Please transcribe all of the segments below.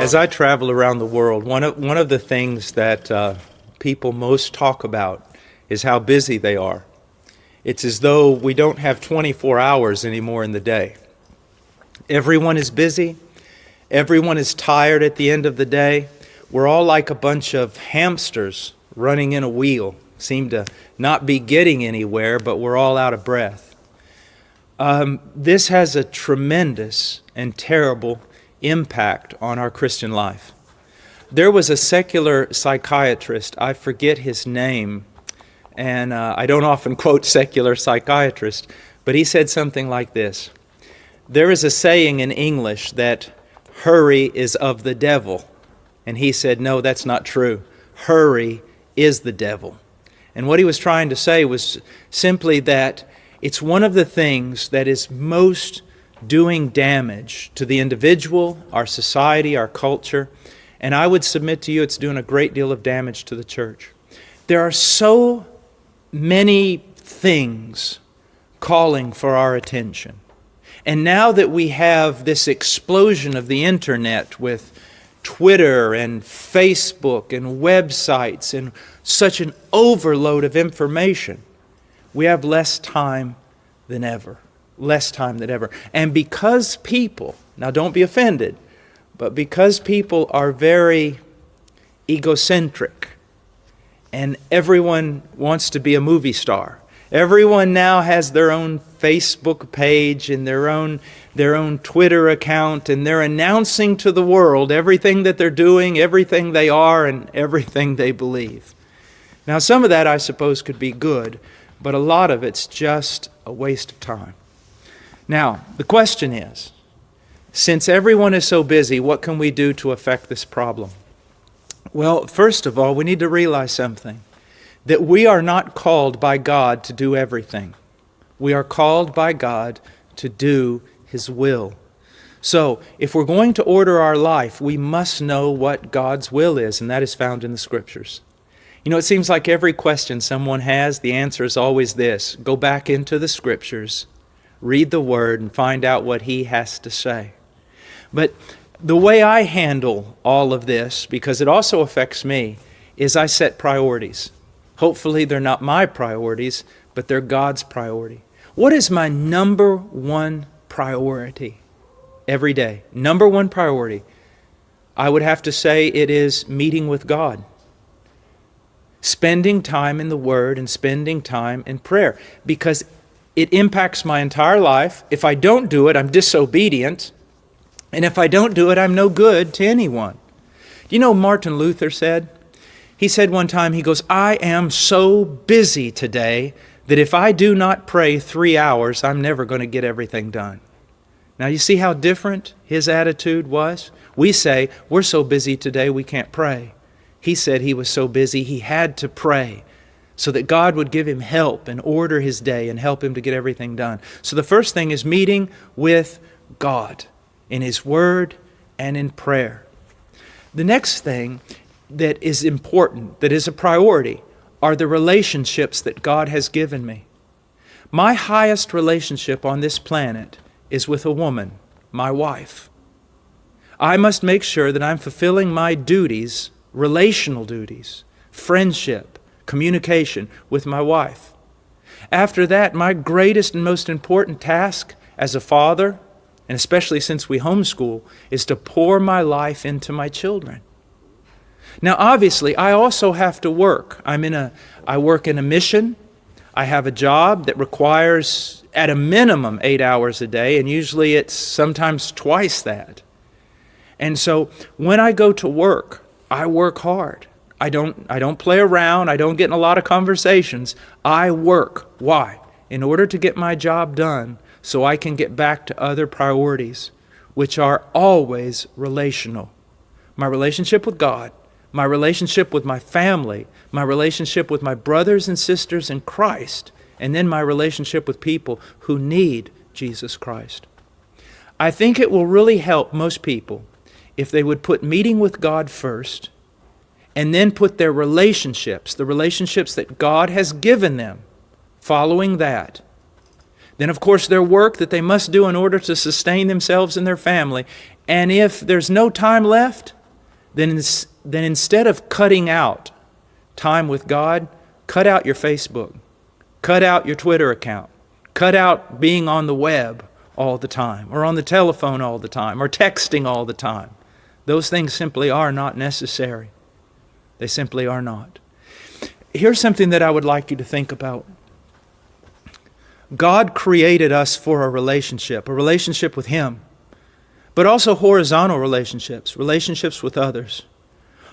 As I travel around the world, one of the things that people most talk about is how busy they are. It's as though we don't have 24 hours anymore in the day. Everyone is busy. Everyone is tired at the end of the day. We're all like a bunch of hamsters running in a wheel. Seem to not be getting anywhere, but we're all out of breath. This has a tremendous and terrible impact on our Christian life. There was a secular psychiatrist, I forget his name, and I don't often quote secular psychiatrists, but he said something like this: there is a saying in English that hurry is of the devil. And he said, no, that's not true. Hurry is the devil. And what he was trying to say was simply that it's one of the things that is most doing damage to the individual, our society, our culture. And I would submit to you it's doing a great deal of damage to the church. There are so many things calling for our attention. And now that we have this explosion of the internet with Twitter and Facebook and websites and such an overload of information, we have less time than ever. Less time than ever. And because people, now don't be offended, but because people are very egocentric and everyone wants to be a movie star, everyone now has their own Facebook page and their own Twitter account, and they're announcing to the world everything that they're doing, everything they are, and everything they believe. Now, some of that, I suppose, could be good, but a lot of it's just a waste of time. Now, the question is, since everyone is so busy, what can we do to affect this problem? Well, first of all, we need to realize something, that we are not called by God to do everything. We are called by God to do His will. So, if we're going to order our life, we must know what God's will is, and that is found in the Scriptures. You know, it seems like every question someone has, the answer is always this: go back into the Scriptures, read the Word, and find out what He has to say. But the way I handle all of this, because it also affects me, is I set priorities. Hopefully they're not my priorities, but they're God's priority. What is my number one priority every day? Number one priority. I would have to say it is meeting with God. Spending time in the Word and spending time in prayer, because it impacts my entire life. If I don't do it, I'm disobedient. And if I don't do it, I'm no good to anyone. Do you know what Martin Luther said? He said one time, he goes, I am so busy today that if I do not pray 3 hours, I'm never going to get everything done. Now you see how different his attitude was? We say, we're so busy today we can't pray. He said he was so busy he had to pray so that God would give him help and order his day and help him to get everything done. So the first thing is meeting with God in His Word and in prayer. The next thing that is important, that is a priority, are the relationships that God has given me. My highest relationship on this planet is with a woman, my wife. I must make sure that I'm fulfilling my duties, relational duties, friendship, communication with my wife. After that, my greatest and most important task as a father, and especially since we homeschool, is to pour my life into my children. Now, obviously, I also have to work. I work in a mission. I have a job that requires at a minimum 8 hours a day, and usually it's sometimes twice that. And so when I go to work, I work hard. I don't play around. I don't get in a lot of conversations. I work. Why? In order to get my job done so I can get back to other priorities, which are always relational. My relationship with God, my relationship with my family, my relationship with my brothers and sisters in Christ, and then my relationship with people who need Jesus Christ. I think it will really help most people if they would put meeting with God first, and then put their relationships, the relationships that God has given them, following that. Then, of course, their work that they must do in order to sustain themselves and their family. And if there's no time left, then instead of cutting out time with God, cut out your Facebook, cut out your Twitter account, cut out being on the web all the time, or on the telephone all the time, or texting all the time. Those things simply are not necessary. They simply are not. Here's something that I would like you to think about. God created us for a relationship with Him, but also horizontal relationships with others.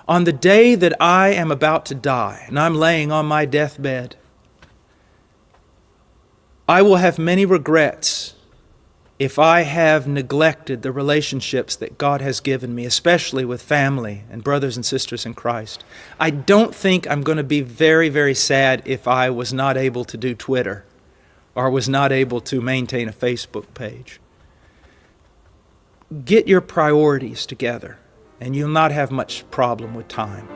On the day that I am about to die, and I'm laying on my deathbed, I will have many regrets if I have neglected the relationships that God has given me, especially with family and brothers and sisters in Christ. I don't think I'm going to be very, very sad if I was not able to do Twitter or was not able to maintain a Facebook page. Get your priorities together, and you'll not have much problem with time.